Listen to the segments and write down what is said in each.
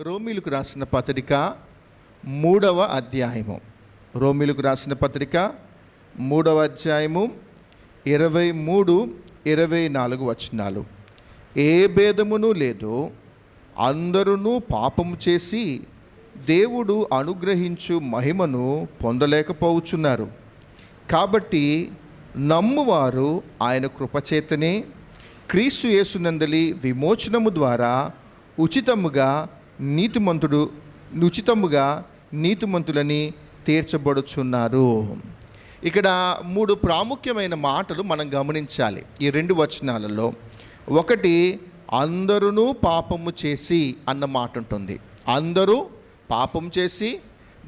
రోమీలకు రాసిన పత్రిక 3వ అధ్యాయము. రోమీలకు రాసిన పత్రిక 3వ అధ్యాయము 23-24 వచనాలు. ఏ భేదమును లేదు, అందరూ పాపము చేసి దేవుడు అనుగ్రహించు మహిమను పొందలేకపోవచ్చున్నారు. కాబట్టి నమ్మువారు ఆయన కృపచేతనే క్రీస్తు యేసునందలి విమోచనము ద్వారా ఉచితముగా నీతిమంతులని తీర్చబడుచున్నారు. ఇక్కడ 3 ప్రాముఖ్యమైన మాటలు మనం గమనించాలి ఈ 2 వచనాలలో. ఒకటి, అందరూ పాపము చేసి అన్న మాట ఉంటుంది. అందరూ పాపం చేసి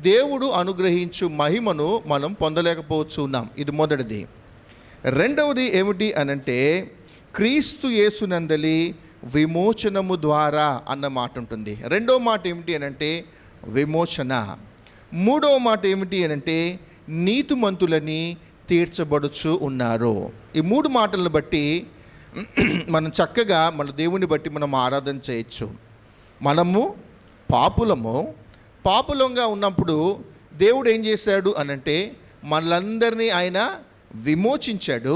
దేవుడు అనుగ్రహించు మహిమను మనం పొందలేకపోతున్నాం. ఇది మొదటిది. రెండవది ఏమిటి అనంటే, క్రీస్తు యేసునందలి విమోచనము ద్వారా అన్న మాట ఉంటుంది. రెండవ మాట ఏమిటి అనంటే విమోచన. మూడవ మాట ఏమిటి అనంటే నీతిమంతులని తీర్చబడుచు ఉన్నారు. ఈ 3 మాటలను బట్టి మనం చక్కగా మన దేవుని బట్టి మనం ఆరాధన చేయొచ్చు. మనము పాపులంగా ఉన్నప్పుడు దేవుడు ఏం చేశాడు అనంటే మనలందరినీ ఆయన విమోచించాడు.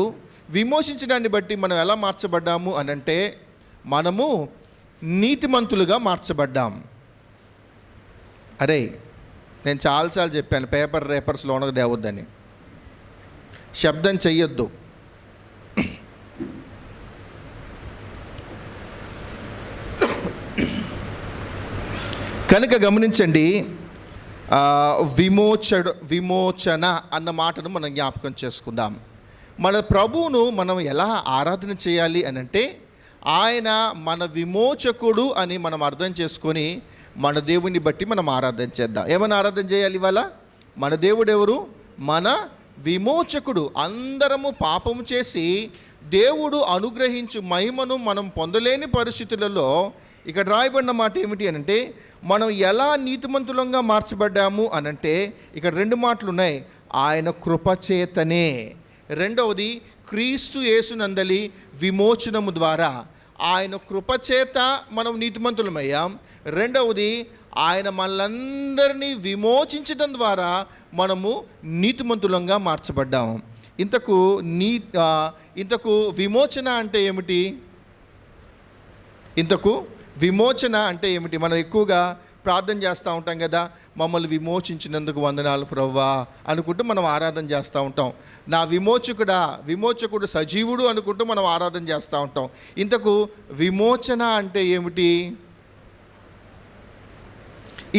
విమోచించడాన్ని బట్టి మనం ఎలా మార్చబడ్డాము అనంటే మనము నీతిమంతులుగా మార్చబడ్డాం. అరే, నేను చాలాసార్లు చెప్పాను, రేపర్స్ లోనకు తేవద్దని, శబ్దం చెయ్యొద్దు. కనుక గమనించండి, విమోచన అన్న మాటను మనం జ్ఞాపకం చేసుకుందాం. మన ప్రభువును మనం ఎలా ఆరాధన చేయాలి అనంటే ఆయన మన విమోచకుడు అని మనం అర్థం చేసుకొని మన దేవుని బట్టి మనం ఆరాధన చేద్దాం. ఏమైనా ఆరాధన చేయాలి ఇవాళ? మన దేవుడు ఎవరు? మన విమోచకుడు. అందరము పాపము చేసి దేవుడు అనుగ్రహించు మహిమను మనం పొందలేని పరిస్థితులలో ఇక్కడ రాయబడిన మాట ఏమిటి అనంటే మనం ఎలా నీతిమంతులంగా మార్చబడ్డాము అనంటే ఇక్కడ 2 మాటలు ఉన్నాయి. ఆయన కృపచేతనే. రెండవది, క్రీస్తు యేసునందలి విమోచనము ద్వారా. ఆయన కృపచేత మనం నీతిమంతులమయ్యాం. రెండవది, ఆయన మనలందరినీ విమోచించడం ద్వారా మనము నీతిమంతులంగా మార్చబడ్డాం. ఇంతకు విమోచన అంటే ఏమిటి? విమోచన అంటే ఏమిటి? మనం ఎక్కువగా ప్రార్థన చేస్తూ ఉంటాం కదా, మమ్మల్ని విమోచించినందుకు వందనాలు ప్రభువా అనుకుంటూ మనం ఆరాధన చేస్తూ ఉంటాం. నా విమోచకుడు సజీవుడు అనుకుంటూ మనం ఆరాధన చేస్తూ ఉంటాం. ఇంతకు విమోచన అంటే ఏమిటి?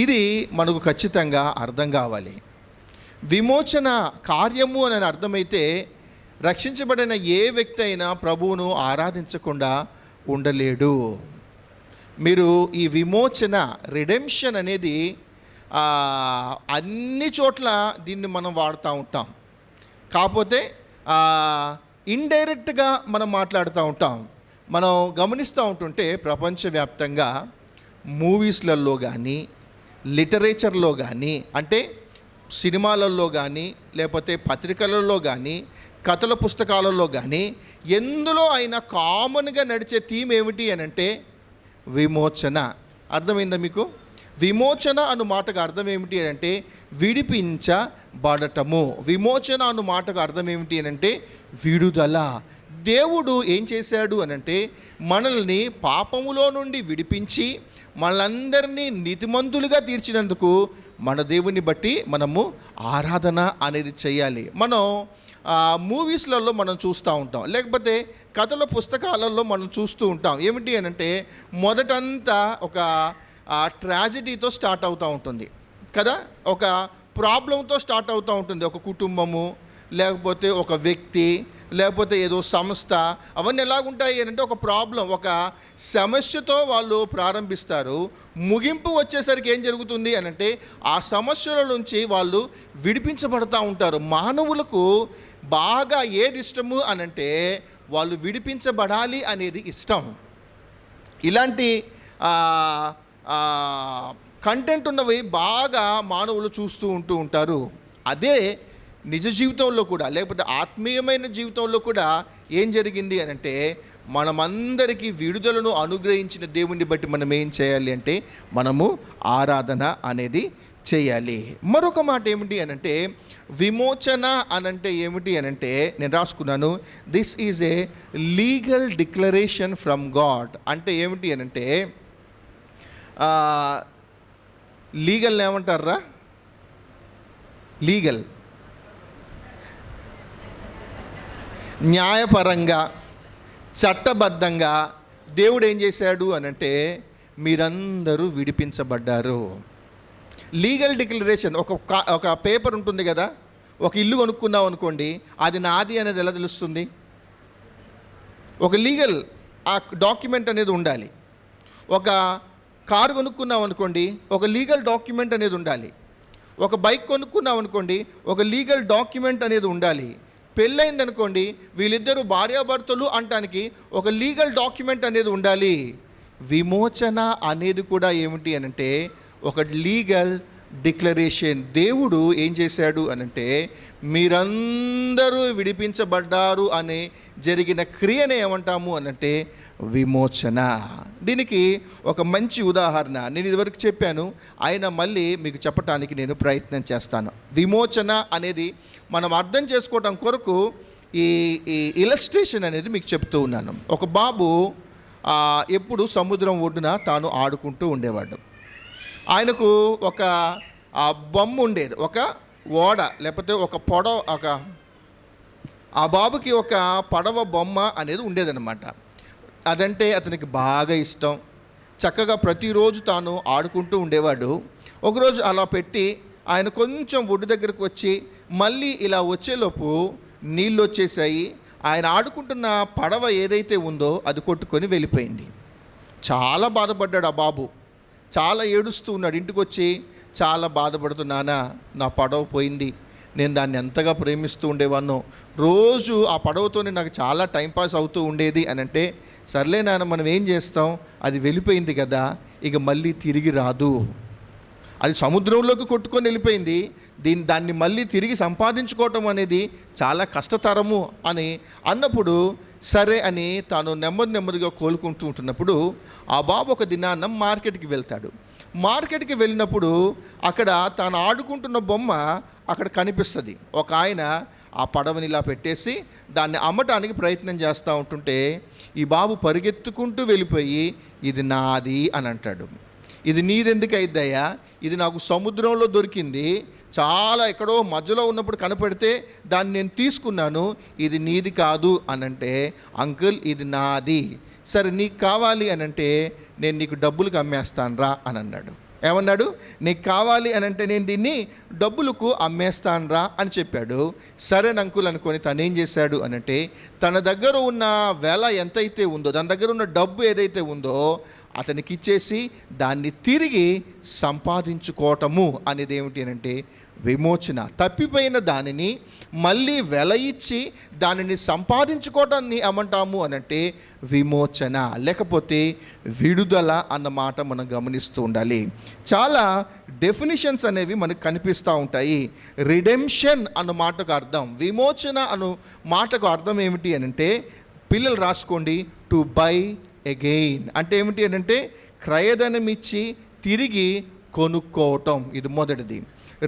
ఇది మనకు ఖచ్చితంగా అర్థం కావాలి. విమోచన కార్యము అని అర్థమైతే రక్షించబడిన ఏ వ్యక్తి అయినా ప్రభువును ఆరాధించకుండా ఉండలేడు. మీరు ఈ విమోచన, రిడెంప్షన్ అనేది అన్ని చోట్ల దీన్ని మనం వాడుతూ ఉంటాం. కాకపోతే ఇండైరెక్ట్గా మనం మాట్లాడుతూ ఉంటాం. మనం గమనిస్తూ ఉంటుంటే ప్రపంచవ్యాప్తంగా మూవీస్లలో కానీ, లిటరేచర్లో కానీ, అంటే సినిమాలలో కానీ, లేకపోతే పత్రికలలో కానీ, కథల పుస్తకాలలో కానీ, ఎందులో అయినా కామన్గా నడిచే థీమ్ ఏమిటి అని అంటే విమోచన. అర్థమైందా మీకు? విమోచన అను మాటకు అర్థం ఏమిటి అని అంటే విడిపించబడటము. విమోచన అను మాటకు అర్థం ఏమిటి అని అంటే విడుదల. దేవుడు ఏం చేశాడు అనంటే మనల్ని పాపములో నుండి విడిపించి మనలందరినీ నీతిమంతులుగా తీర్చినందుకు మన దేవుని బట్టి మనము ఆరాధన అనేది చేయాలి. మనం మూవీస్లలో మనం చూస్తూ ఉంటాం, లేకపోతే కథల పుస్తకాలలో మనం చూస్తూ ఉంటాం. ఏమిటి అనంటే మొదటంతా ఒక ట్రాజడీతో స్టార్ట్ అవుతూ ఉంటుంది కదా, ఒక ప్రాబ్లంతో స్టార్ట్ అవుతూ ఉంటుంది. ఒక కుటుంబము, లేకపోతే ఒక వ్యక్తి, లేకపోతే ఏదో సంస్థ, అవన్నీ ఎలాగుంటాయి అంటే ఒక ప్రాబ్లం, ఒక సమస్యతో వాళ్ళు ప్రారంభిస్తారు. ముగింపు వచ్చేసరికి ఏం జరుగుతుంది అనంటే ఆ సమస్యల నుంచి వాళ్ళు విడిపించబడతా ఉంటారు. మానవులకు బాగా ఏది ఇష్టము అనంటే వాళ్ళు విడిపించబడాలి అనేది ఇష్టం. ఇలాంటి కంటెంట్ ఉన్నవి బాగా మానవులు చూస్తూ ఉంటారు. అదే నిజ జీవితంలో కూడా, లేకపోతే ఆత్మీయమైన జీవితంలో కూడా ఏం జరిగింది అనంటే మనమందరికీ విడుదలను అనుగ్రహించిన దేవుణ్ణి బట్టి మనం ఏం చేయాలి అంటే మనము ఆరాధన అనేది చేయాలి. మరొక మాట ఏమిటి అనంటే విమోచన అనంటే ఏమిటి అనంటే నేను రాసుకున్నాను, this is a legal declaration from God. అంటే ఏమిటి అనంటే లీగల్ ఏమంటారా? లీగల్ న్యాయపరంగా చట్టబద్ధంగా దేవుడు ఏం చేశాడు అనంటే మీరందరూ విడిపించబడ్డారు. Legal declaration. ఒక పేపర్ ఉంటుంది కదా, ఒక ఇల్లు కొనుక్కున్నావు అనుకోండి, అది నాది అనేది ఎలా తెలుస్తుంది? ఒక లీగల్ ఆ డాక్యుమెంట్ అనేది ఉండాలి. ఒక కారు కొనుక్కున్నావు అనుకోండి, ఒక లీగల్ డాక్యుమెంట్ అనేది ఉండాలి. ఒక బైక్ కొనుక్కున్నావు అనుకోండి, ఒక లీగల్ డాక్యుమెంట్ అనేది ఉండాలి. పెళ్ళైంది అనుకోండి, వీళ్ళిద్దరూ భార్యాభర్తలు అంటానికి ఒక లీగల్ డాక్యుమెంట్ అనేది ఉండాలి. విమోచన అనేది కూడా ఏమిటి అనంటే ఒక లీగల్ డిక్లరేషన్. దేవుడు ఏం చేశాడు అనంటే మీరందరూ విడిపించబడ్డారు అనే జరిగిన క్రియనే ఏమంటాము అనంటే విమోచన. దీనికి ఒక మంచి ఉదాహరణ నేను ఇదివరకు చెప్పాను, ఆయన మళ్ళీ మీకు చెప్పడానికి నేను ప్రయత్నం చేస్తాను. విమోచన అనేది మనం అర్థం చేసుకోవటం కొరకు ఈ ఇలస్ట్రేషన్ అనేది మీకు చెప్తూ ఉన్నాను. ఒక బాబు ఎప్పుడు సముద్రం ఒడ్డున తాను ఆడుకుంటూ ఉండేవాడు. ఆయనకు ఒక బొమ్మ ఉండేది, ఒక ఓడ లేకపోతే ఒక ఆ బాబుకి ఒక పడవ బొమ్మ అనేది ఉండేదన్నమాట. అదంటే అతనికి బాగా ఇష్టం. చక్కగా ప్రతిరోజు తాను ఆడుకుంటూ ఉండేవాడు. ఒకరోజు అలా పెట్టి ఆయన కొంచెం ఒడ్డు దగ్గరకు వచ్చి మళ్ళీ ఇలా వచ్చేలోపు నీళ్ళు వచ్చేసాయి. ఆయన ఆడుకుంటున్న పడవ ఏదైతే ఉందో అది కొట్టుకొని వెళ్ళిపోయింది. చాలా బాధపడ్డాడు ఆ బాబు, చాలా ఏడుస్తూ ఉన్నాడు. ఇంటికి వచ్చి చాలా బాధపడుతున్నానా, నా పడవ పోయింది, నేను దాన్ని ఎంతగా ప్రేమిస్తూ ఉండేవాన్నో, రోజు ఆ పడవతోనే నాకు చాలా టైంపాస్ అవుతూ ఉండేది అని అంటే, సర్లే నాన్న మనం ఏం చేస్తాం, అది వెళ్ళిపోయింది కదా, ఇక మళ్ళీ తిరిగి రాదు, అది సముద్రంలోకి కొట్టుకొని వెళ్ళిపోయింది, దాన్ని మళ్ళీ తిరిగి సంపాదించుకోవటం అనేది చాలా కష్టతరము అని అన్నప్పుడు సరే అని తాను నెమ్మదిగా కోలుకుంటూ ఉంటున్నప్పుడు ఆ బాబు ఒక దినాన్న మార్కెట్కి వెళ్తాడు. మార్కెట్కి వెళ్ళినప్పుడు అక్కడ తాను ఆడుకుంటున్న బొమ్మ అక్కడ కనిపిస్తుంది. ఒక ఆయన ఆ పడవని ఇలా పెట్టేసి దాన్ని అమ్మటానికి ప్రయత్నం చేస్తూ ఉంటుంటే ఈ బాబు పరిగెత్తుకుంటూ వెళ్ళిపోయి ఇది నాది అని అంటాడు. ఇది నీదెందుకు అయిద్దయ్యా, ఇది నాకు సముద్రంలో దొరికింది, చాలా ఎక్కడో మధ్యలో ఉన్నప్పుడు కనపడితే దాన్ని నేను తీసుకున్నాను, ఇది నీది కాదు అనంటే, అంకుల్ ఇది నాది, సరే నీకు కావాలి అనంటే నేను నీకు డబ్బులకు అమ్మేస్తాను రా అని అన్నాడు. ఏమన్నాడు? నీకు కావాలి అనంటే నేను దీన్ని డబ్బులకు అమ్మేస్తాను రా అని చెప్పాడు. సరే అంకుల్ అనుకొని తను ఏం చేశాడు అనంటే తన దగ్గర ఉన్న వెల ఎంతైతే ఉందో, తన దగ్గర ఉన్న డబ్బు ఏదైతే ఉందో అతనికి ఇచ్చేసి దాన్ని తిరిగి సంపాదించుకోవటము అనేది ఏమిటి అంటే విమోచన. తప్పిపోయిన దానిని మళ్ళీ వెల ఇచ్చి దానిని సంపాదించుకోవటాన్ని ఏమంటాము అనంటే విమోచన, లేకపోతే విడుదల అన్నమాట మనం గమనిస్తూ ఉండాలి. చాలా డెఫినిషన్స్ అనేవి మనకు కనిపిస్తూ ఉంటాయి. రిడెంప్షన్ అన్న మాటకు అర్థం, విమోచన అను మాటకు అర్థం ఏమిటి అనంటే, పిల్లలు రాసుకోండి, టు బై అగైన్ అంటే ఏమిటి అనంటే క్రయధనం ఇచ్చి తిరిగి కొనుక్కోవటం, ఇది మొదటిది.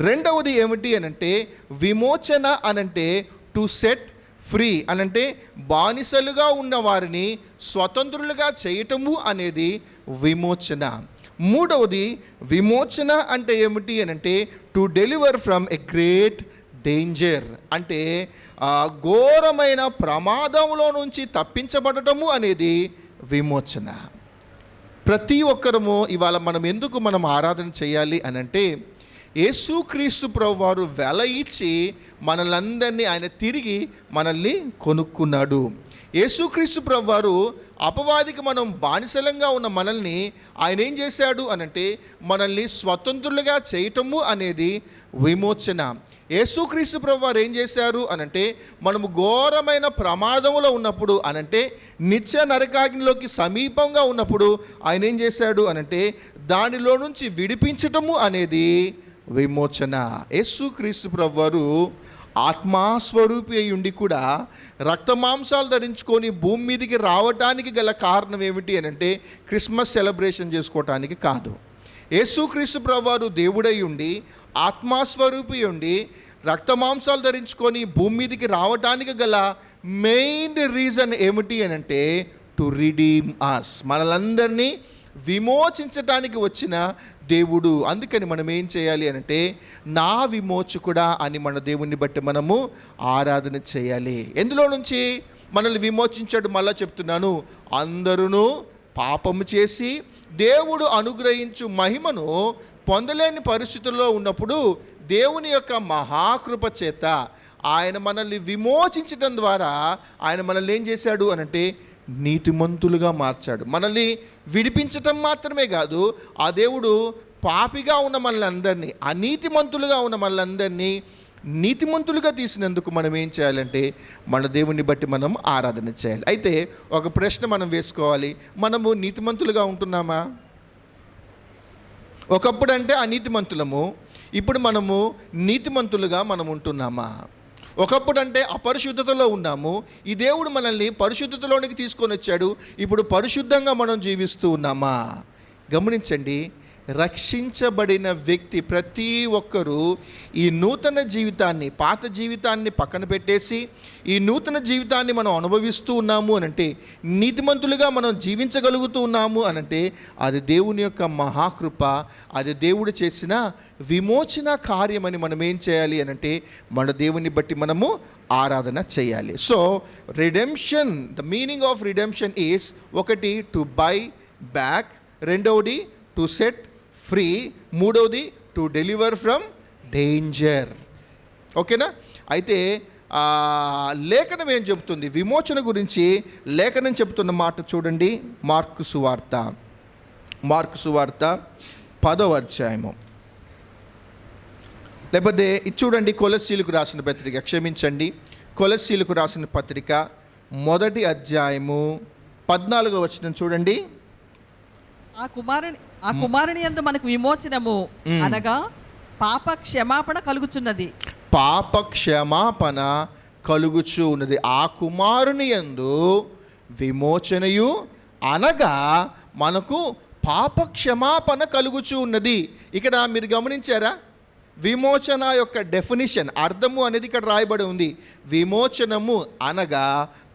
రెండవది ఏమిటి అనంటే విమోచన అనంటే టు సెట్ ఫ్రీ అనంటే బానిసలుగా ఉన్న వారిని స్వతంత్రులుగా చేయటము అనేది విమోచన. మూడవది విమోచన అంటే ఏమిటి అనంటే to deliver from a great danger అంటే ఘోరమైన ప్రమాదంలో నుంచి తప్పించబడటము అనేది విమోచన. ప్రతి ఒక్కరము ఇవాళ మనం ఆరాధన చేయాలి అనంటే యేసుక్రీస్తు ప్రభువారు వెల ఇచ్చి మనలందరినీ ఆయన తిరిగి మనల్ని కొనుక్కున్నాడు. యేసుక్రీస్తు ప్రభువారు అపవాదికి మనం బానిసలంగా ఉన్న మనల్ని ఆయన ఏం చేశాడు అనంటే మనల్ని స్వతంత్రులుగా చేయటము అనేది విమోచన. యేసుక్రీస్తు ప్రభువారు ఏం చేశారు అనంటే మనము ఘోరమైన ప్రమాదంలో ఉన్నప్పుడు అనంటే నిత్య నరకాగ్నిలోకి సమీపంగా ఉన్నప్పుడు ఆయన ఏం చేశాడు అనంటే దానిలో నుంచి విడిపించటము అనేది విమోచన. యేసుక్రీస్తు ప్రభువారు ఆత్మాస్వరూపి అయి ఉండి కూడా రక్త మాంసాలు ధరించుకొని భూమి మీదకి రావటానికి గల కారణం ఏమిటి అని అంటే క్రిస్మస్ సెలబ్రేషన్ చేసుకోవటానికి కాదు. యేసుక్రీస్తు ప్రభువారు దేవుడై ఉండి ఆత్మాస్వరూపి ఉండి రక్త మాంసాలు ధరించుకొని భూమి మీదకి రావటానికి గల మెయిన్ రీజన్ ఏమిటి అని అంటే టు రిడీమ్ అస్, మనలందరినీ విమోచించటానికి వచ్చిన దేవుడు. అందుకని మనం ఏం చేయాలి అంటే నా విమోచకుడా అని మన దేవుణ్ణి బట్టి మనము ఆరాధన చేయాలి. ఎందులో నుంచి మనల్ని విమోచించాడు? మళ్ళా చెప్తున్నాను, అందరూ పాపము చేసి దేవుడు అనుగ్రహించు మహిమను పొందలేని పరిస్థితుల్లో ఉన్నప్పుడు దేవుని యొక్క మహాకృప చేత ఆయన మనల్ని విమోచించడం ద్వారా ఆయన మనల్ని ఏం చేశాడు అనంటే నీతిమంతులుగా మార్చాడు. మనల్ని విడిపించటం మాత్రమే కాదు, ఆ దేవుడు పాపిగా ఉన్న మనలందరినీ, అనీతిమంతులుగా ఉన్న మనలందరినీ నీతిమంతులుగా తీసినందుకు మనం ఏం చేయాలంటే మన దేవుని బట్టి మనం ఆరాధన చేయాలి. అయితే ఒక ప్రశ్న మనం వేసుకోవాలి, మనము నీతిమంతులుగా ఉంటున్నామా? ఒకప్పుడు అంటే అనీతిమంతులము, ఇప్పుడు మనము నీతిమంతులుగా మనం ఉంటున్నామా? ఒకప్పుడు అంటే అపరిశుద్ధతలో ఉన్నాము, ఈ దేవుడు మనల్ని పరిశుద్ధతలోనికి తీసుకొని వచ్చాడు, ఇప్పుడు పరిశుద్ధంగా మనం జీవిస్తూ ఉన్నామా? గమనించండి, రక్షించబడిన వ్యక్తి ప్రతి ఒక్కరూ ఈ నూతన జీవితాన్ని, పాత జీవితాన్ని పక్కన పెట్టేసి ఈ నూతన జీవితాన్ని మనం అనుభవిస్తూ ఉన్నాము అనంటే, నీతిమంతులుగా మనం జీవించగలుగుతూ ఉన్నాము అనంటే అది దేవుని యొక్క మహాకృప, అది దేవుడు చేసిన విమోచన కార్యమని మనం ఏం చేయాలి అనంటే మన దేవుని బట్టి మనము ఆరాధన చేయాలి. So redemption, the meaning of redemption is, ఒకటి టు బై బ్యాక్, రెండవది టు సెట్ ఫ్రీ, మూడవది టు డెలివర్ ఫ్రమ్ డేంజర్. ఓకేనా? అయితే లేఖనం ఏం చెబుతుంది విమోచన గురించి? లేఖనం చెబుతున్న మాట చూడండి, మార్కు సువార్త 10వ అధ్యాయము, లేకపోతే ఇది చూడండి, కొలస్సీలకు రాసిన పత్రిక, క్షమించండి, కొలస్సీలకు రాసిన పత్రిక 1వ అధ్యాయము 14వ వచనం చూడండి. ఆ కుమారుని యందు మనకు విమోచనము అనగా పాప క్షమాపణ కలుగుచున్నది. పాప క్షమాపణ కలుగుచు ఉన్నది. ఆ కుమారుని యందు విమోచనయు అనగా మనకు పాప క్షమాపణ కలుగుచు ఉన్నది. ఇక్కడ మీరు గమనించారా? విమోచన యొక్క డెఫినిషన్, అర్థము అనేది ఇక్కడ రాయబడి ఉంది. విమోచనము అనగా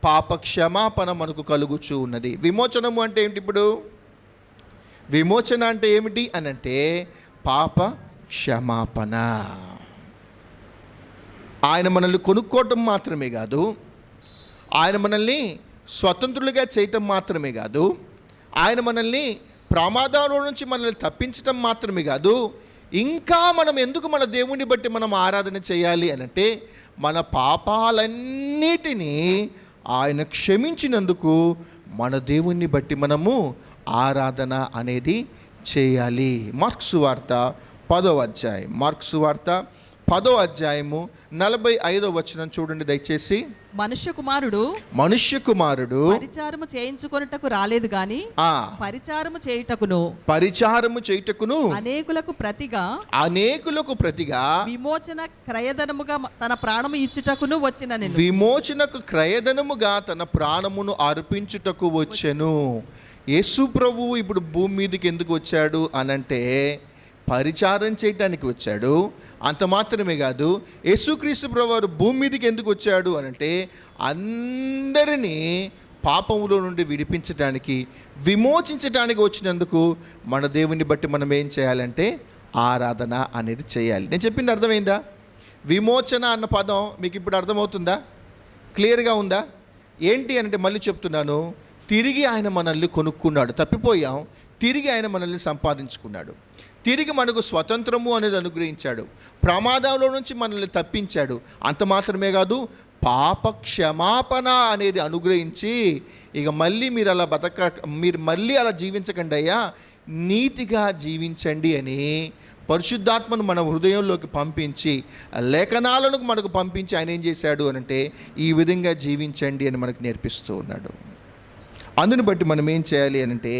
పాప క్షమాపణ మనకు కలుగుచు ఉన్నది. విమోచనము అంటే ఏంటి? ఇప్పుడు విమోచన అంటే ఏమిటి అనంటే పాప క్షమాపణ. ఆయన మనల్ని కొనుక్కోవటం మాత్రమే కాదు, ఆయన మనల్ని స్వతంత్రులుగా చేయటం మాత్రమే కాదు, ఆయన మనల్ని ప్రమాదాల నుంచి మనల్ని తప్పించటం మాత్రమే కాదు, ఇంకా మనం ఎందుకు మన దేవుని బట్టి మనం ఆరాధన చేయాలి అనంటే మన పాపాలన్నిటినీ ఆయన క్షమించినందుకు మన దేవుణ్ణి బట్టి మనము ఆరాధన అనేది చేయాలి. మార్కు సువార్త 10వ అధ్యాయం, మార్కు సువార్త 10వ అధ్యాయము 45వ వచనం చూడండి దయచేసి. మనుష్య కుమారుడు పరిచారము చేయించుకొనుటకు రాలేదు గాని పరిచారము చేయుటకును అనేకులకు ప్రతిగా విమోచన క్రయధనముగా తన ప్రాణము ఇచ్చుటకును వచ్చిన విమోచనకు క్రయధనముగా తన ప్రాణమును అర్పించుటకు వచ్చెను. యేసు ప్రభువు ఇప్పుడు భూమి మీదకి ఎందుకు వచ్చాడు అనంటే పరిచారం చేయటానికి వచ్చాడు. అంత మాత్రమే కాదు, యేసుక్రీస్తు ప్రభువారు భూమి మీదకి ఎందుకు వచ్చాడు అనంటే అందరినీ పాపములో నుండి విడిపించడానికి, విమోచించడానికి వచ్చినందుకు మన దేవుని బట్టి మనం ఏం చేయాలంటే ఆరాధన అనేది చేయాలి. నేను చెప్పింది అర్థమైందా? విమోచన అన్న పదం మీకు ఇప్పుడు అర్థమవుతుందా? క్లియర్గా ఉందా? ఏంటి అంటే మళ్ళీ చెప్తున్నాను, తిరిగి ఆయన మనల్ని కొనుక్కున్నాడు. తప్పిపోయాం, తిరిగి ఆయన మనల్ని సంపాదించుకున్నాడు. తిరిగి మనకు స్వతంత్రము అనేది అనుగ్రహించాడు. ప్రమాదంలో నుంచి మనల్ని తప్పించాడు. అంత మాత్రమే కాదు, పాప క్షమాపణ అనేది అనుగ్రహించి ఇక మళ్ళీ మీరు మళ్ళీ అలా జీవించకండి అయ్యా, నీతిగా జీవించండి అని పరిశుద్ధాత్మను మన హృదయంలోకి పంపించి, లేఖనాలను మనకు పంపించి ఆయన ఏం చేశాడు అనంటే ఈ విధంగా జీవించండి అని మనకు నేర్పిస్తూ ఉన్నాడు. అందుని బట్టి మనం ఏం చేయాలి అనంటే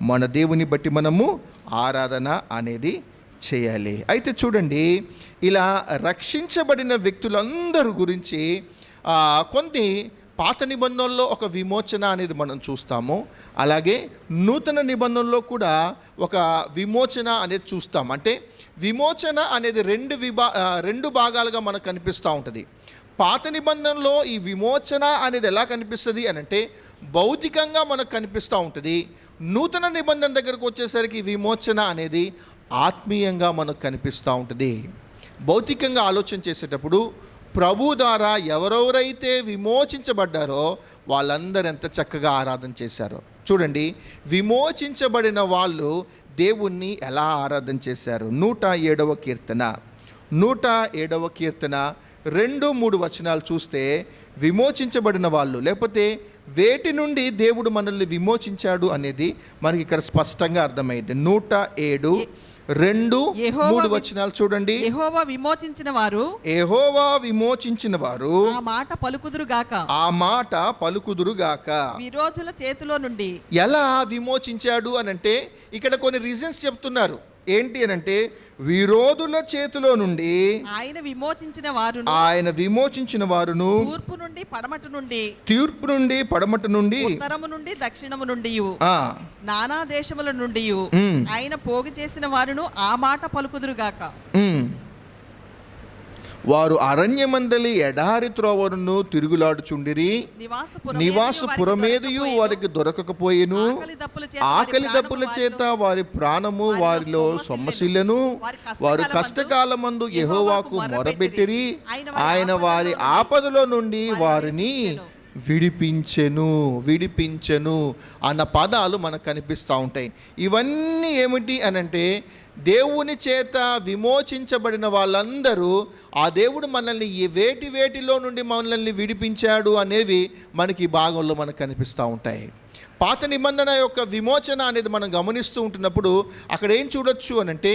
మన దేవుని బట్టి మనము ఆరాధన అనేది చేయాలి. అయితే చూడండి, ఇలా రక్షించబడిన వ్యక్తులందరూ గురించి కొన్ని పాత నిబంధనలో ఒక విమోచన అనేది మనం చూస్తాము. అలాగే నూతన నిబంధనలో కూడా ఒక విమోచన అనేది చూస్తాం. అంటే విమోచన అనేది రెండు భాగాలుగా మనకు కనిపిస్తూ ఉంటుంది. పాత నిబంధనలో ఈ విమోచన అనేది ఎలా కనిపిస్తుంది అని అంటే భౌతికంగా మనకు కనిపిస్తూ ఉంటుంది. నూతన నిబంధన దగ్గరకు వచ్చేసరికి విమోచన అనేది ఆత్మీయంగా మనకు కనిపిస్తూ ఉంటుంది. భౌతికంగా ఆలోచన చేసేటప్పుడు ప్రభు ద్వారా ఎవరెవరైతే విమోచించబడ్డారో వాళ్ళందరూ ఎంత చక్కగా ఆరాధన చేశారో చూడండి. విమోచించబడిన వాళ్ళు దేవుణ్ణి ఎలా ఆరాధన చేశారు. 107వ కీర్తన 2-3 వచనాలు చూస్తే విమోచించబడిన వాళ్ళు లేకపోతే వేటి నుండి దేవుడు మనల్ని విమోచించాడు అనేది మనకి ఇక్కడ స్పష్టంగా అర్థమైంది. 107:2-3 వచనాలు చూడండి. యెహోవా విమోచించిన వారు ఆ మాట పలుకుదురుగాక. విరోధుల చేతిలో నుండి ఎలా విమోచించాడు అనంటే ఇక్కడ కొన్ని రీజన్స్ చెప్తున్నారు. ఏంటి అనంటే విరోధుల చేతిలో నుండి ఆయన విమోచించిన వారును తూర్పు నుండి పడమటి నుండి ఉత్తరము నుండి దక్షిణము నుండి నానా దేశముల నుండి ఆయన పోగు చేసిన వారును ఆ మాట పలుకుదురుగాక. వారు అరణ్యమందలి ఎడారి త్రోవను తిరుగులాడుచుండిరి. నివాసపురమేదియు వారికి దొరకకపోయేను. ఆకలి దప్పుల చేత వారి ప్రాణము వారిలో సొమ్మసిల్లెను. వారు కష్టకాలమందు యెహోవాకు మొరపెట్టిరి. ఆయన వారి ఆపదలో నుండి వారిని విడిపించెను అన్న పదాలు మనకు కనిపిస్తూ ఉంటాయి. ఇవన్నీ ఏమిటి అనంటే దేవుని చేత విమోచించబడిన వాళ్ళందరూ ఆ దేవుడు మనల్ని వేటిలో నుండి మనల్ని విడిపించాడు అనేవి మనకి ఈ భాగంలో మనకు కనిపిస్తూ ఉంటాయి. పాత నిబంధన యొక్క విమోచన అనేది మనం గమనిస్తూ ఉంటున్నప్పుడు అక్కడ ఏం చూడొచ్చు అనంటే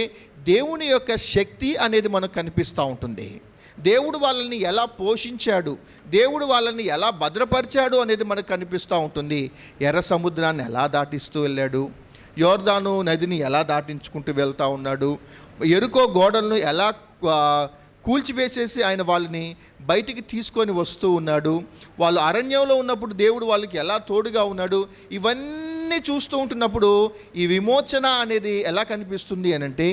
దేవుని యొక్క శక్తి అనేది మనకు కనిపిస్తూ ఉంటుంది. దేవుడు వాళ్ళని ఎలా పోషించాడు, దేవుడు వాళ్ళని ఎలా భద్రపరిచాడు అనేది మనకు కనిపిస్తూ ఉంటుంది. ఎర్ర సముద్రాన్ని ఎలా దాటిస్తూ వెళ్ళాడు, యోర్దాను నదిని ఎలా దాటించుకుంటూ వెళ్తూ ఉన్నాడు, ఎరుకో గోడలను ఎలా కూల్చివేసేసి ఆయన వాళ్ళని బయటికి తీసుకొని వస్తూ ఉన్నాడు, వాళ్ళు అరణ్యంలో ఉన్నప్పుడు దేవుడు వాళ్ళకి ఎలా తోడుగా ఉన్నాడు. ఇవన్నీ చూస్తూ ఉంటున్నప్పుడు ఈ విమోచన అనేది ఎలా కనిపిస్తుంది అనంటే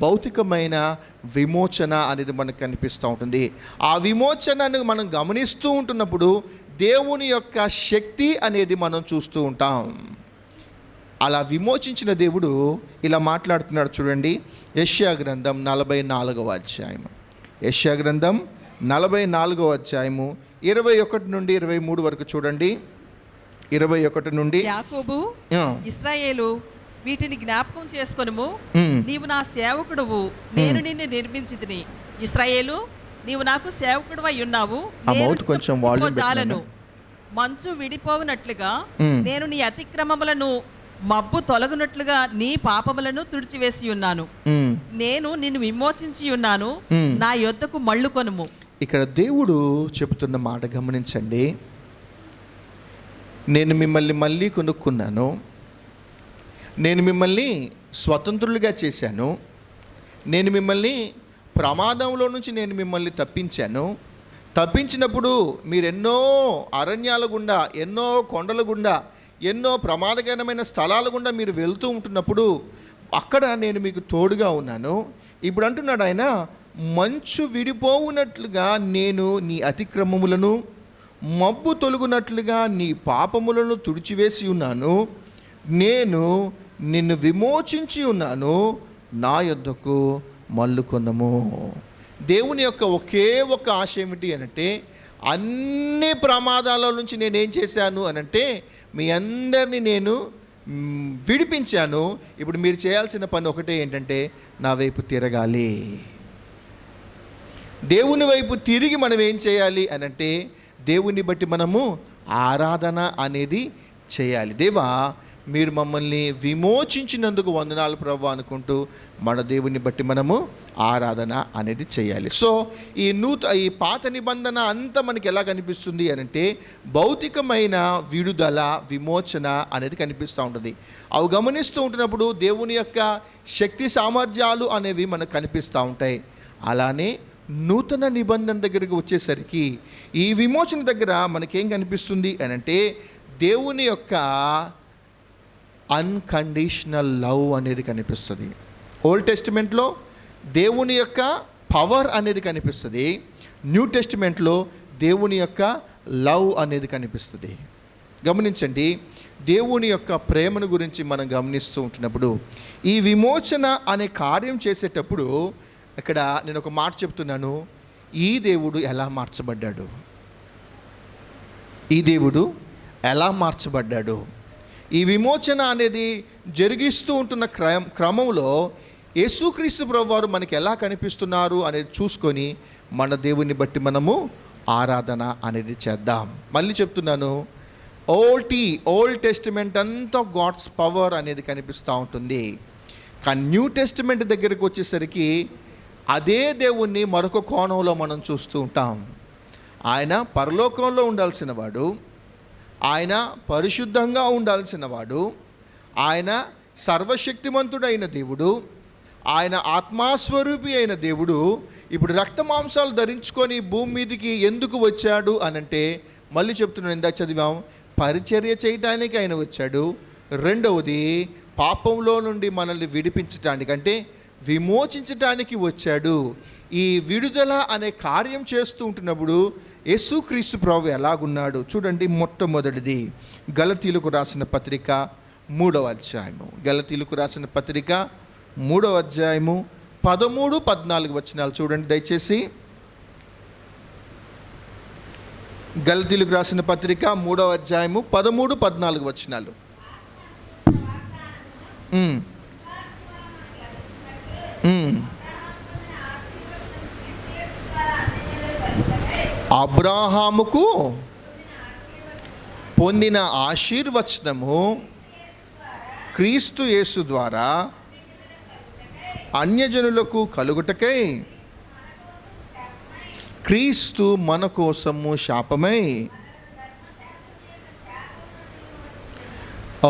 భౌతికమైన విమోచన అనేది మనకు కనిపిస్తూ ఉంటుంది. ఆ విమోచనను మనం గమనిస్తూ ఉంటున్నప్పుడు దేవుని యొక్క శక్తి అనేది మనం చూస్తూ ఉంటాం. అలా విమోచించిన దేవుడు ఇలా మాట్లాడుతున్నాడు చూడండి. యెషయా గ్రంథం 44వ అధ్యాయం 44వ అధ్యాయము 21-23 వరకు చూడండి. 21 నుండి యాకోబు ఇశ్రాయేలు వీటిని జ్ఞాపకం చేసుకొనుము. నీవు నా సేవకుడువు, నేను నిన్ను నిర్మించితిని. ఇశ్రాయేలు, నీవు నాకు సేవకుడువై ఉన్నావు. చాలను మంచు విడిపోవునట్లుగా నేను నీ అతిక్రమములను మబ్బు తొలగునట్లుగా నీ పాపములను తుడిచివేసి ఉన్నాను. నేను నిన్ను విమోచించి ఉన్నాను, నా యొద్దకు మళ్ళుకొనుము. ఇక్కడ దేవుడు చెబుతున్న మాట గమనించండి. నేను మిమ్మల్ని మళ్ళీ కొనుక్కున్నాను, నేను మిమ్మల్ని స్వతంత్రులుగా చేశాను, నేను మిమ్మల్ని ప్రమాదంలో నుంచి నేను మిమ్మల్ని తప్పించినప్పుడు మీరు ఎన్నో అరణ్యాల గుండా, ఎన్నో కొండల గుండా, ఎన్నో ప్రమాదకరమైన స్థలాల గుండా మీరు వెళ్తూ ఉంటున్నప్పుడు అక్కడ నేను మీకు తోడుగా ఉన్నాను. ఇప్పుడు అంటున్నాడు ఆయన, మంచు విడిపోవునట్లుగా నేను నీ అతిక్రమములను, మబ్బు తొలగునట్లుగా నీ పాపములను తుడిచివేసి ఉన్నాను. నేను నిన్ను విమోచించి ఉన్నాను, నా యొద్దకు మళ్ళుకొనుము. దేవుని యొక్క ఒకే ఒక ఆశ ఏమిటి అనంటే అన్ని ప్రమాదాల నుంచి నేనేం చేశాను అనంటే మీ అందరినీ నేను విడిపించాను. ఇప్పుడు మీరు చేయాల్సిన పని ఒకటే, ఏంటంటే నా వైపు తిరగాలి. దేవుని వైపు తిరిగి మనం ఏం చేయాలి అనంటే దేవుని బట్టి మనము ఆరాధన అనేది చేయాలి. దేవా, మీరు మమ్మల్ని విమోచించినందుకు వందనాలు ప్రభువా అనుకుంటూ మన దేవుని బట్టి మనము ఆరాధన అనేది చేయాలి. సో ఈ పాత నిబంధన అంతా మనకి ఎలా కనిపిస్తుంది అని అంటే భౌతికమైన విడుదల, విమోచన అనేది కనిపిస్తూ ఉంటుంది. అవి గమనిస్తూ ఉంటున్నప్పుడు దేవుని యొక్క శక్తి సామర్థ్యాలు అనేవి మనకు కనిపిస్తూ ఉంటాయి. అలానే నూతన నిబంధన దగ్గరికి వచ్చేసరికి ఈ విమోచన దగ్గర మనకేం కనిపిస్తుంది అని అంటే దేవుని యొక్క అన్కండిషనల్ లవ్ అనేది కనిపిస్తుంది. ఓల్డ్ టెస్టిమెంట్లో దేవుని యొక్క పవర్ అనేది కనిపిస్తుంది. న్యూ టెస్టిమెంట్లో దేవుని యొక్క లవ్ అనేది కనిపిస్తుంది. గమనించండి, దేవుని యొక్క ప్రేమను గురించి మనం గమనిస్తూ ఉంటున్నప్పుడు ఈ విమోచన అనే కార్యం చేసేటప్పుడు ఇక్కడ నేను ఒక మాట చెప్తున్నాను. ఈ దేవుడు ఎలా మార్చబడ్డాడు, ఈ దేవుడు ఎలా మార్చబడ్డాడు, ఈ విమోచన అనేది జరిగిస్తూ ఉంటున్న క్రమంలో యేసుక్రీస్తు ప్రభువారు మనకి ఎలా కనిపిస్తున్నారు అనేది చూసుకొని మన దేవుని బట్టి మనము ఆరాధన అనేది చేద్దాం. మళ్ళీ చెప్తున్నాను, ఓల్డ్ టెస్టిమెంట్ అంతా గాడ్స్ పవర్ అనేది కనిపిస్తూ ఉంటుంది. కానీ న్యూ టెస్టిమెంట్ దగ్గరికి వచ్చేసరికి అదే దేవుణ్ణి మరొక కోణంలో మనం చూస్తూ ఉంటాం. ఆయన పరలోకంలో ఉండాల్సిన వాడు, ఆయన పరిశుద్ధంగా ఉండాల్సిన వాడు, ఆయన సర్వశక్తిమంతుడైన దేవుడు, ఆయన ఆత్మాస్వరూపి అయిన దేవుడు ఇప్పుడు రక్త మాంసాలు ధరించుకొని భూమి మీదకి ఎందుకు వచ్చాడు అనంటే, మళ్ళీ చెప్తున్నాను, ఇందాక చదివాం, పరిచర్య చేయటానికి ఆయన వచ్చాడు. రెండవది పాపంలో నుండి మనల్ని విడిపించటానికి అంటే విమోచించటానికి వచ్చాడు. ఈ విడుదల అనే కార్యం చేస్తూ ఉంటున్నప్పుడు యేసుక్రీస్తు ప్రభు ఎలాగున్నాడు చూడండి. మొట్టమొదటిది గలతీలకు రాసిన పత్రిక 3వ అధ్యాయము, గలతీలకు రాసిన పత్రిక 3వ అధ్యాయము 13-14 వచనాలు చూడండి దయచేసి. గలతీలకు రాసిన పత్రిక 3వ అధ్యాయము 13-14 వచనాలు. అబ్రాహాముకు పొందిన ఆశీర్వచనము క్రీస్తు యేసు ద్వారా అన్యజనులకు కలుగుటకై క్రీస్తు మన కోసము శాపమై.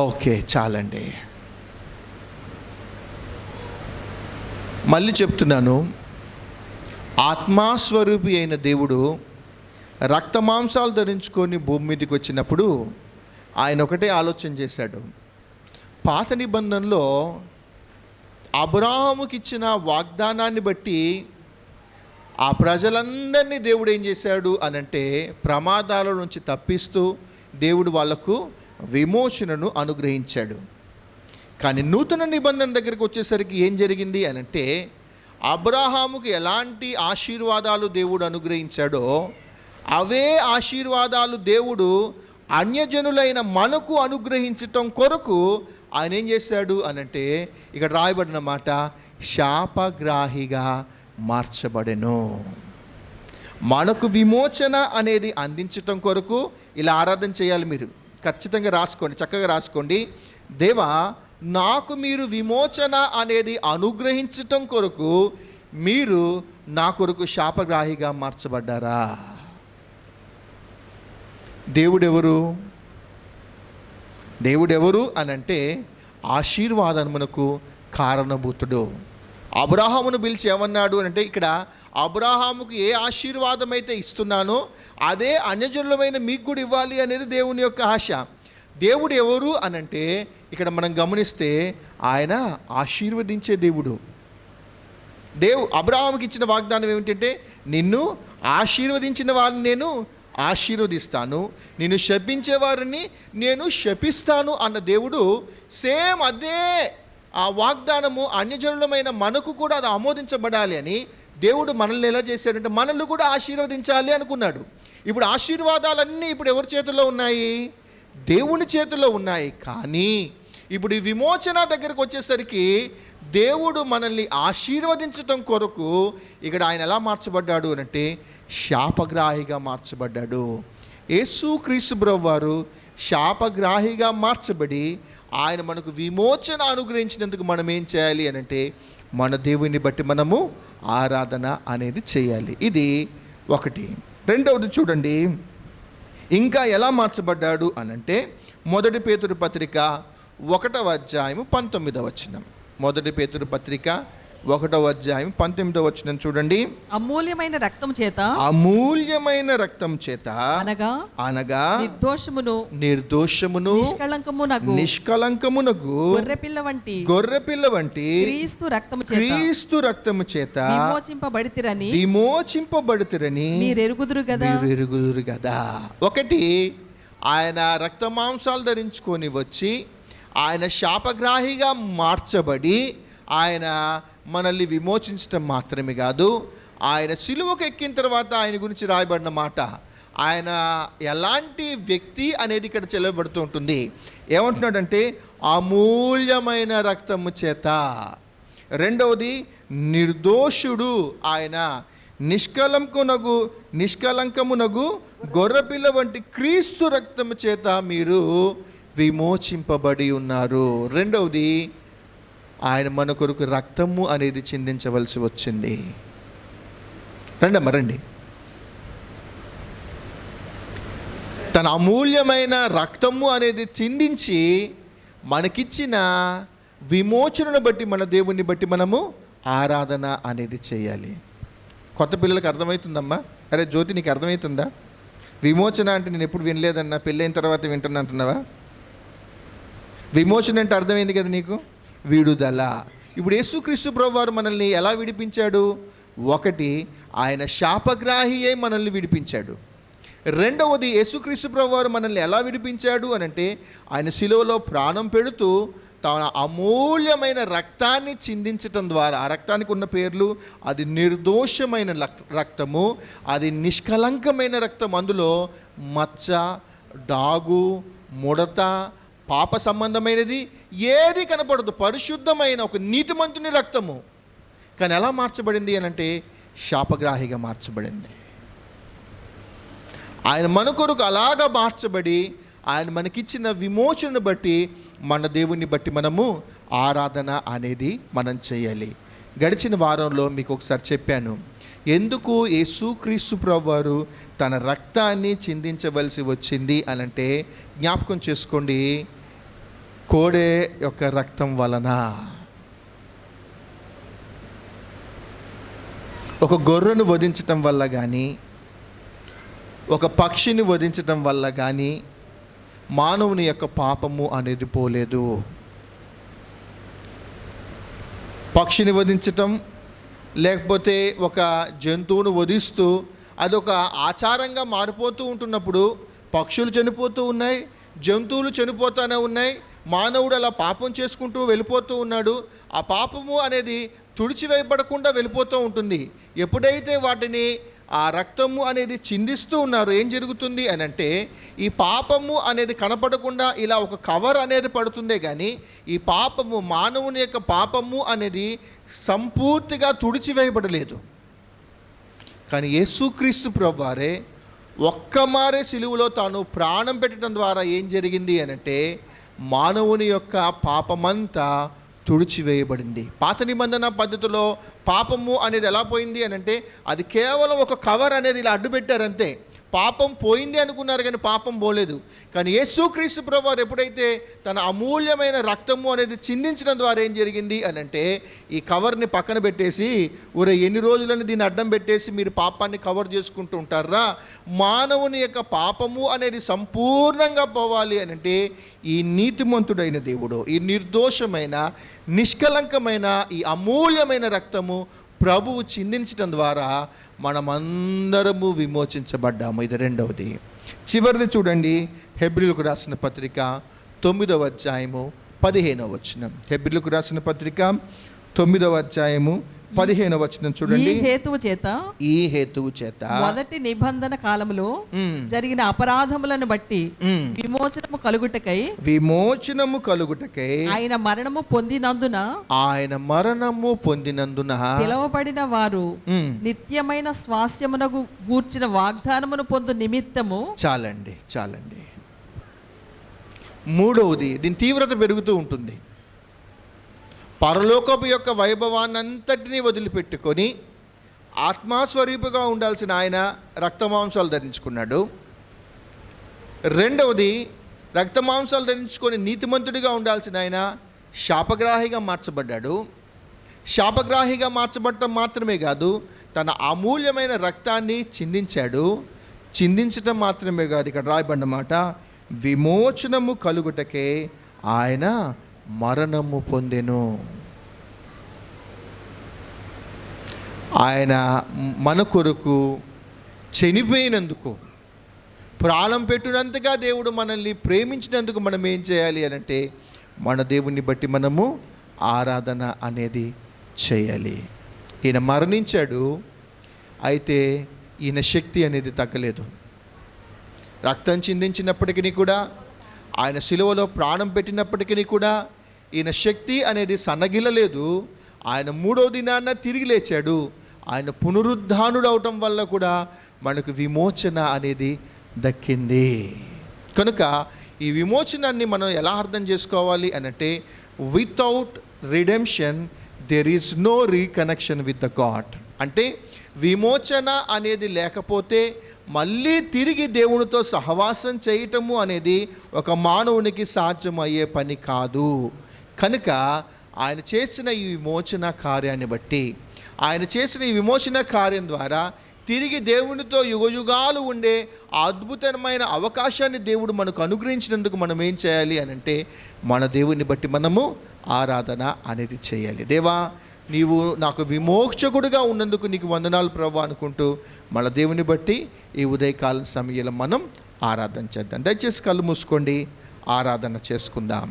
ఓకే, చాలండి. మళ్ళీ చెప్తున్నాను, ఆత్మాస్వరూపి అయిన దేవుడు రక్త మాంసాలు ధరించుకొని భూమి మీదకి వచ్చినప్పుడు ఆయన ఒకటే ఆలోచన చేశాడు. పాత నిబంధనలో అబ్రాహాముకి ఇచ్చిన వాగ్దానాన్ని బట్టి ఆ ప్రజలందరినీ దేవుడు ఏం చేశాడు అనంటే ప్రమాదాల నుంచి తప్పిస్తూ దేవుడు వాళ్లకు విమోచనను అనుగ్రహించాడు. కానీ నూతన నిబంధన దగ్గరికి వచ్చేసరికి ఏం జరిగింది అనంటే అబ్రాహాముకు ఎలాంటి ఆశీర్వాదాలు దేవుడు అనుగ్రహించాడో అవే ఆశీర్వాదాలు దేవుడు అన్యజనులైన మనకు అనుగ్రహించటం కొరకు ఆయన ఏం చేశాడు అనంటే ఇక్కడ రాయబడిన మాట, శాపగ్రాహిగా మార్చబడెను. మనకు విమోచన అనేది అందించటం కొరకు ఇలా ఆరాధన చేయాలి. మీరు ఖచ్చితంగా రాసుకోండి, చక్కగా రాసుకోండి. దేవా, నాకు మీరు విమోచన అనేది అనుగ్రహించటం కొరకు మీరు నా కొరకు శాపగ్రాహిగా మార్చబడ్డారా? దేవుడెవరు అనంటే ఆశీర్వాదమునకు కారణభూతుడు. అబ్రాహామును పిలిచి ఏమన్నాడు అంటే, ఇక్కడ అబ్రాహాముకు ఏ ఆశీర్వాదం అయితే ఇస్తున్నానో అదే అన్యజనులమైన మీకు కూడా ఇవ్వాలి అనేది దేవుని యొక్క ఆశ. దేవుడు ఎవరు అనంటే ఇక్కడ మనం గమనిస్తే ఆయన ఆశీర్వదించే దేవుడు. అబ్రాహాముకి ఇచ్చిన వాగ్దానం ఏమిటంటే, నిన్ను ఆశీర్వదించిన వారిని నేను ఆశీర్వదిస్తాను, నిన్ను శపించే వారిని నేను శపిస్తాను అన్న దేవుడు. సేమ్ అదే ఆ వాగ్దానము అన్యజనులమైన మనకు కూడా అది ఆమోదించబడాలి అని దేవుడు మనల్ని ఎలా చేశాడంటే మనల్ని కూడా ఆశీర్వదించాలి అనుకున్నాడు. ఇప్పుడు ఆశీర్వాదాలన్నీ ఇప్పుడు ఎవరి చేతుల్లో ఉన్నాయి? దేవుని చేతుల్లో ఉన్నాయి. కానీ ఇప్పుడు ఈ విమోచన దగ్గరకు వచ్చేసరికి దేవుడు మనల్ని ఆశీర్వదించటం కొరకు ఇక్కడ ఆయన ఎలా మార్చబడ్డాడు అంటే శాపగ్రాహిగా మార్చబడ్డాడు. యేసుక్రీస్తు ప్రభువారు శాపగ్రాహిగా మార్చబడి ఆయన మనకు విమోచన అనుగ్రహించినందుకు మనం ఏం చేయాలి అని అంటే మన దేవుని బట్టి మనము ఆరాధన అనేది చేయాలి. ఇది ఒకటి. రెండవది చూడండి, ఇంకా ఎలా మార్చబడ్డాడు అనంటే 1 పేతురు పత్రిక 1వ అధ్యాయము 19వ వచనం. 1 పేతురు పత్రిక 1వ అధ్యాయం 19వ వచనం చూడండి. అమూల్యమైన రక్తం చేత, అమూల్యమైన రక్తం చేత అనగా నిర్దోషమును నిష్కళంకమునగు గొర్రెపిల్ల వంటి క్రీస్తు రక్తము చేత విమోచింపబడితిరని మీరెరుగుదురు కదా. ఒకటి, ఆయన రక్త మాంసాలు ధరించుకొని వచ్చి ఆయన శాపగ్రాహిగా మార్చబడి ఆయన మనల్ని విమోచించడం మాత్రమే కాదు, ఆయన సిలువకు ఎక్కిన తర్వాత ఆయన గురించి రాయబడిన మాట, ఆయన ఎలాంటి వ్యక్తి అనేది ఇక్కడ చెల్లబడుతూ ఉంటుంది. ఏమంటున్నాడంటే అమూల్యమైన రక్తము చేత. రెండవది, నిర్దోషుడు ఆయన, నిష్కలంకమునగు గొర్రెపిల్ల వంటి క్రీస్తు రక్తము చేత మీరు విమోచింపబడి ఉన్నారు. రెండవది, ఆయన మన కొరకు రక్తము అనేది చిందించవలసి వచ్చింది. రండి, తన అమూల్యమైన రక్తము అనేది చిందించి మనకిచ్చిన విమోచనను బట్టి మన దేవుని బట్టి మనము ఆరాధన అనేది చేయాలి. కొత్త పిల్లలకు అర్థమవుతుందమ్మా? అరే జ్యోతి, నీకు అర్థమవుతుందా? విమోచన అంటే నేను ఎప్పుడు వినలేదన్నా, పెళ్ళైన తర్వాత వింటున్నా అంటున్నావా? విమోచన అంటే అర్థమైంది కదా నీకు, విడుదల. ఇప్పుడు యేసుక్రీస్తు ప్రభువారు మనల్ని ఎలా విడిపించాడు? ఒకటి, ఆయన శాపగ్రాహియే మనల్ని విడిపించాడు. రెండవది, యేసుక్రీస్తు ప్రభువారు మనల్ని ఎలా విడిపించాడు అనంటే ఆయన శిలువలో ప్రాణం పెడుతూ తన అమూల్యమైన రక్తాన్ని చిందించటం ద్వారా, ఆ రక్తానికి ఉన్న పేర్లు, అది నిర్దోషమైన రక్తము, అది నిష్కలంకమైన రక్తం. అందులో మచ్చ, డాగు, ముడత, పాప సంబంధమైనది ఏది కనపడదు. పరిశుద్ధమైన ఒక నీతిమంతుని రక్తము. కానీ ఎలా మార్చబడింది అనంటే శాపగ్రాహిగా మార్చబడింది. ఆయన మన కొరకు అలాగా మార్చబడి ఆయన మనకిచ్చిన విమోచనను బట్టి మన దేవుని బట్టి మనము ఆరాధన అనేది మనం చేయాలి. గడిచిన వారంలో మీకు ఒకసారి చెప్పాను, ఎందుకు యేసుక్రీస్తు ప్రభువారు తన రక్తాన్ని చిందించవలసి వచ్చింది అనంటే, జ్ఞాపకం చేసుకోండి, కోడె యొక్క రక్తం వలన, ఒక గొర్రెను వధించటం వల్ల కానీ, ఒక పక్షిని వధించటం వల్ల కానీ మానవుని యొక్క పాపము అనేది పోలేదు. పక్షిని వధించటం, లేకపోతే ఒక జంతువును వధిస్తూ అదొక ఆచారంగా మారిపోతూ ఉంటున్నప్పుడు పక్షులు చనిపోతూ ఉన్నాయి, జంతువులు చనిపోతూనే ఉన్నాయి, మానవుడు అలా పాపం చేసుకుంటూ వెళ్ళిపోతూ ఉన్నాడు. ఆ పాపము అనేది తుడిచివేయబడకుండా వెళ్ళిపోతూ ఉంటుంది. ఎప్పుడైతే వాటిని ఆ రక్తము అనేది చిందిస్తూ ఉన్నారు, ఏం జరుగుతుంది అని అంటే ఈ పాపము అనేది కనపడకుండా ఇలా ఒక కవర్ అనేది పడుతుందే కానీ ఈ పాపము, మానవుని యొక్క పాపము అనేది సంపూర్తిగా తుడిచివేయబడలేదు. కానీ యేసుక్రీస్తు ప్రభువారే ఒక్కమారే సిలువలో తాను ప్రాణం పెట్టడం ద్వారా ఏం జరిగింది అనంటే మానవుని యొక్క పాపమంతా తుడిచివేయబడింది. పాత నిబంధన పద్ధతిలో పాపము అనేది ఎలా పోయింది అనంటే అది కేవలం ఒక కవర్ అనేది ఇలా అడ్డు పెట్టారంతే. పాపం పోయింది అనుకున్నారు కానీ పాపం పోలేదు. కానీ యేసుక్రీస్తు ప్రభువారు ఎప్పుడైతే తన అమూల్యమైన రక్తము అనేది చిందించడం ద్వారా ఏం జరిగింది అనంటే ఈ కవర్ని పక్కన పెట్టేసి, ఊరే ఎన్ని రోజులని దీన్ని అడ్డం పెట్టేసి మీరు పాపాన్ని కవర్ చేసుకుంటూ ఉంటారా? మానవుని యొక్క పాపము అనేది సంపూర్ణంగా పోవాలి అనంటే ఈ నీతిమంతుడైన దేవుడు, ఈ నిర్దోషమైన నిష్కలంకమైన ఈ అమూల్యమైన రక్తము ప్రభువు చిందించడం ద్వారా మనమందరము విమోచించబడ్డాము. ఇది రెండవది. చివరిది చూడండి, హెబ్రీలకు రాసిన పత్రిక 9వ అధ్యాయము 15వ వచనం. హెబ్రీలకు రాసిన పత్రిక 9వ అధ్యాయము 15వ వచనం చూడండి. ఈ హేతువు చేత మొదటి నిబంధన కాలములో జరిగిన అపరాధములను బట్టి విమోచనము కలుగుటకై ఆయన మరణము పొందినందున పిలువబడిన వారు నిత్యమైన స్వాస్యమునకు గూర్చిన వాగ్దానమును పొందు నిమిత్తము. చాలండి. మూడవది, దీని తీవ్రత పెరుగుతూ ఉంటుంది. పరలోకపు యొక్క వైభవాన్నంతటినీ వదిలిపెట్టుకొని ఆత్మస్వరూపుగా ఉండాల్సిన ఆయన రక్తమాంసాలు ధరించుకున్నాడు. రెండవది, రక్తమాంసాలు ధరించుకొని నీతిమంతుడిగా ఉండాల్సిన ఆయన శాపగ్రాహిగా మార్చబడ్డాడు. శాపగ్రాహిగా మార్చబడటం మాత్రమే కాదు, తన అమూల్యమైన రక్తాన్ని చిందించాడు. చిందించటం మాత్రమే కాదు, ఇక్కడ రాయబడిన మాట, విమోచనము కలుగుటకే ఆయన మరణము పొందెను. ఆయన మన కొరకు చనిపోయినందుకు, ప్రాణం పెట్టినంతగా దేవుడు మనల్ని ప్రేమించినందుకు మనం ఏం చేయాలి అనంటే, మన దేవుణ్ణి బట్టి మనము ఆరాధన అనేది చేయాలి. ఈయన మరణించాడు, అయితే ఈయన శక్తి అనేది తగ్గలేదు. రక్తం చిందించినప్పటికీ కూడా, ఆయన శిలువలో ప్రాణం పెట్టినప్పటికీ కూడా ఈయన శక్తి అనేది సన్నగిల్లలేదు. ఆయన 3వ దినాన తిరిగి లేచాడు. ఆయన పునరుద్ధానుడు అవటం వల్ల కూడా మనకు విమోచన అనేది దక్కింది. కనుక ఈ విమోచనాన్ని మనం ఎలా అర్థం చేసుకోవాలి అనంటే, without redemption there is no reconnection with the God. అంటే విమోచన అనేది లేకపోతే మళ్ళీ తిరిగి దేవునితో సహవాసం చేయటము అనేది ఒక మానవునికి సాధ్యమయ్యే పని కాదు. కనుక ఆయన చేసిన ఈ విమోచన కార్యాన్ని బట్టి, ఆయన చేసిన ఈ విమోచన కార్యం ద్వారా తిరిగి దేవునితో యుగయుగాలు ఉండే అద్భుతమైన అవకాశాన్ని దేవుడు మనకు అనుగ్రహించినందుకు మనం ఏం చేయాలి అనంటే, మన దేవుని బట్టి మనము ఆరాధన అనేది చేయాలి. దేవా, నీవు నాకు విమోక్షకుడిగా ఉన్నందుకు నీకు వందనాలు ప్రభువా అనుకుంటూ మన దేవుని బట్టి ఈ ఉదయకాల సమయంలో మనం ఆరాధన చేద్దాం. దయచేసి కళ్ళు మూసుకోండి, ఆరాధన చేసుకుందాం.